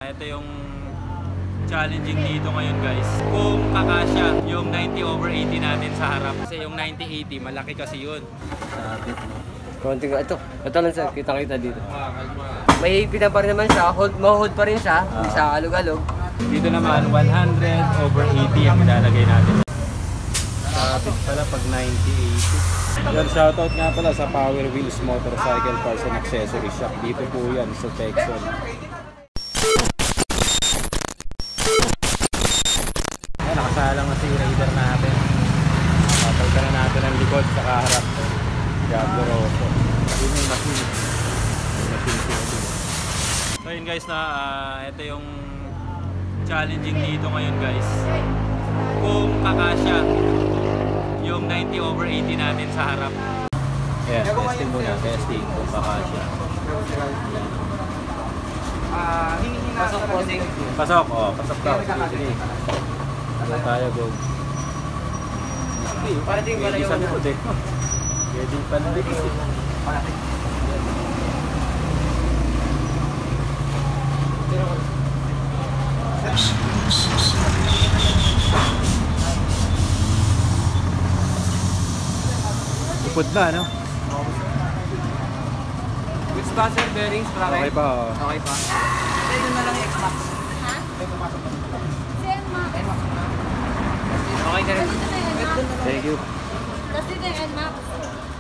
Ito yung challenging dito ngayon guys. Kung kakasya yung 90/80 natin sa harap. Kasi yung 90/80 malaki kasi yun. Sabit mo. Konting ito lang sir, kita dito. May hipitan pa rin naman siya, ma-hold pa rin siya, sa alog-alog. Dito naman 100/80 ang ilalagay natin. Sabit pala pag 90/80. Yan, shoutout nga pala sa Power Wheels Motorcycle Parts and Accessory Shop. Dito po yan sa Texon. Ayan, nakasalang na si rider natin. Papalitan na natin ang likod sa kaharap. Diablo Rosso. Yun yung machine. So yun guys na ito yung challenging dito ngayon guys. Kung kakasya yung 90/80 natin sa harap. Ayan, testing muna. Testing kung kakasya. Pasok po, sing. Pasok, pasok ka. Sige. Ano tayo, go. Parating pala yung sabi ko din. Pwede pandig. Upod na, no? Which buzzer bearings, bracket? Okay pa, Okay pa. Pwede na lang yung X-Max. Ha? NMAX. Okay ka rin. Thank you. Tapos dito yung NMAX.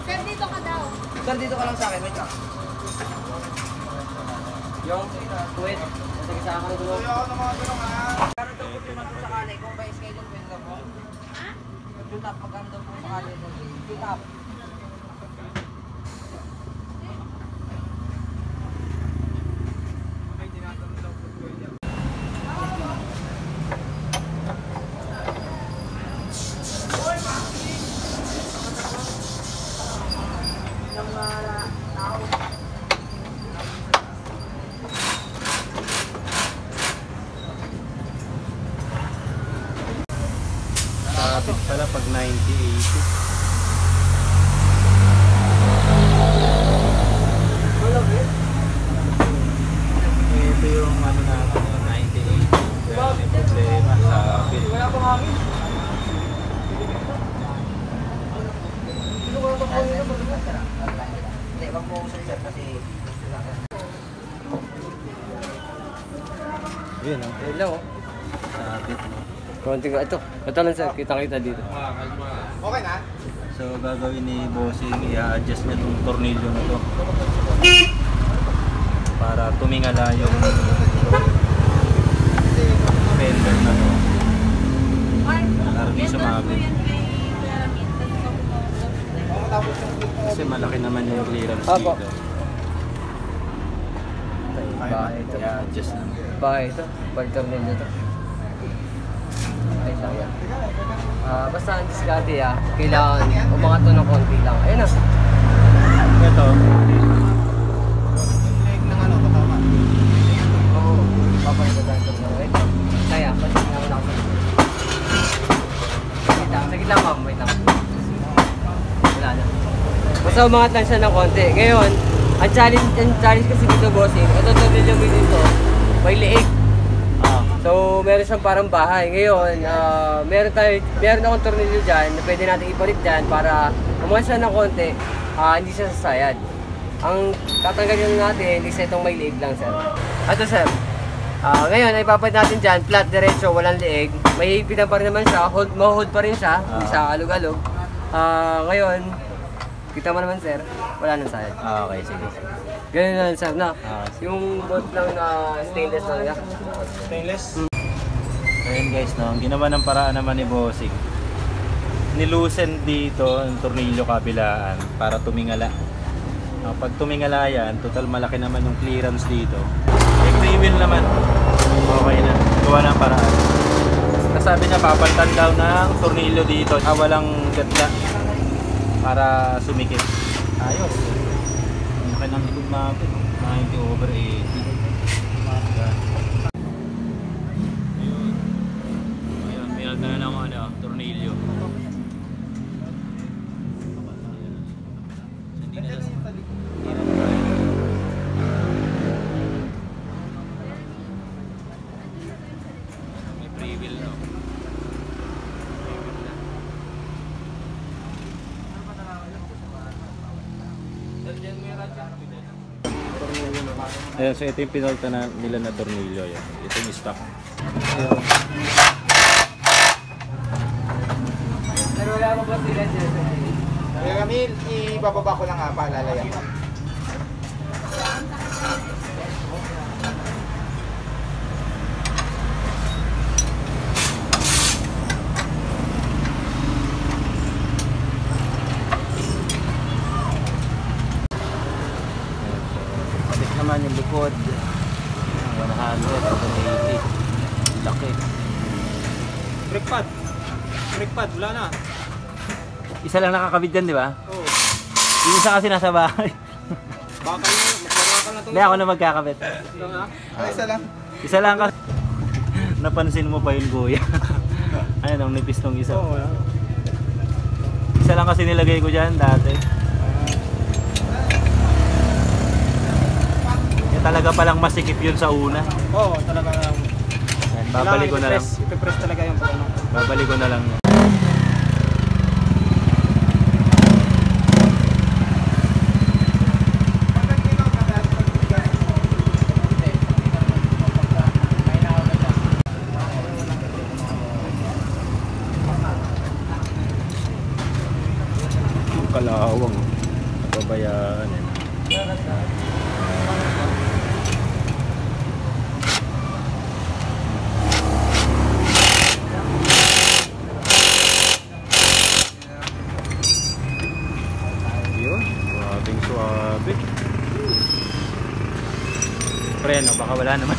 Sir, dito ka daw. Sir, dito ka lang sa akin. Wait lang. Yung tuwid. Sige sa akin. Karoon daw po naman po sa kanay. Kung by schedule, pwede daw po. Ha? Yung top, magkano daw po sa kanay. Yung top. Sabit pala pag 90/80. Ito yung ano natin, 90/80. Kaya may problema sa sabit. Wala pang hangin. Hindi, wag mo usap sir kasi Yun, no? hello. Sabit mo. Konting ito lang sir, kita dito. Okay na? So gagawin ni Bossing, i-adjust niya itong tornilyo na to para tumingala yung fender na to para di sumabit. Kasi malaki naman yung clearance Apo. dito. Bahay ito. I-adjust na. Bahay ito. Balitor nila ito. Ay, sayang. Basta ang diskarte kailangan umangat ito ng konti lang. Ayun na. Ito. Oo. Papalitan ito. Ito. Kaya, pati nga wala ko. Sagit lang ma'am. Wait lang. Wala na. Basta umangat lang siya ng konti. Ngayon, ang challenge kasi dito bossing, ito tornilyo mo dito, may liig. So, meron siyang parang bahay. Ngayon, meron akong tornilyo dyan na pwede natin ipalit dyan para umangat siya ng konti, hindi siya sasayad. Ang tatanggalin natin is itong may liig lang, sir. Ito, sir. Ngayon, ipapalit natin dyan, flat, diretso, walang liig. May hipitan pa rin naman siya, ma-hold pa rin siya, sa alog-alog. Ngayon, kita mo naman sir, wala nang sayad. Okay, sige. Ganun lang sir, no? Okay. Yung bolt lang na stainless talaga. Stainless? Ayun guys, no? Ang ginawa ng paraan naman ni Bossing, nilusen dito ang tornilyo kabilaan para tumingala. Pag tumingala yan, total malaki naman yung clearance dito. May free wheel naman. Okay na. Gawa ng paraan. Nasabi niya papalitan daw ng tornilyo dito. Walang gatla para sumikip. Ayos. Ang laki ng likod natin. 90/80. Ayun, pinag na ng tornilyo. Hindi na Ayan, so ito yung pinalta na nila na tornilyo. Ayan. Ito yung stock. Pero wala ko ba sila dyan? Kaya kami, ibababa ko lang nga, paalala yan. Palit naman yung likod. 100, 180. Laki. Brake pad, wala na. Isa lang nakakabit dyan, di ba? Oo. Yung isa kasi nasa bahay. Baka magbabakal na Hindi, ako na magkakabit. Isa lang. Isa lang kasi. Napansin mo pa yun, Kuya. Ayun, ang nipis nung isa. Oo, wala. Isa lang kasi nilagay ko dyan dati. Eh, talaga palang masikip yun sa una. Oo, talaga. Ayan, babalik ko na lang. Ipipress talaga yung pag ano. Babalik ko na lang. Yung kalawang. Napabayaan eh. Yun, suwabing suwabe. Preno, baka wala naman.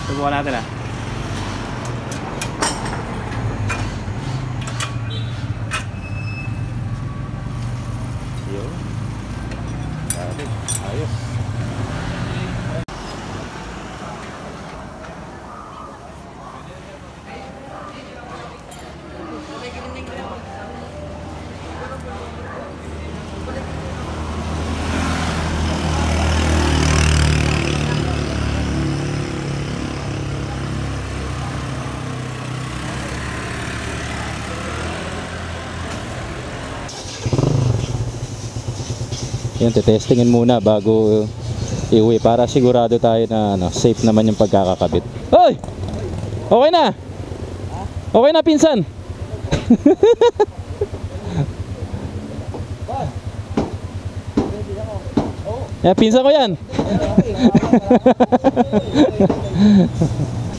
Subukan natin ah. Yun. Sabi, ayos. Yan, testingin muna bago iuwi para sigurado tayo na safe naman yung pagkakakabit. Hoy! Okay na? Okay na, pinsan? Yeah, pinsan ko yan.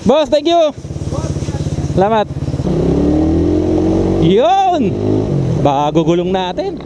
Boss, thank you. Salamat. Yun! Bago gulong natin.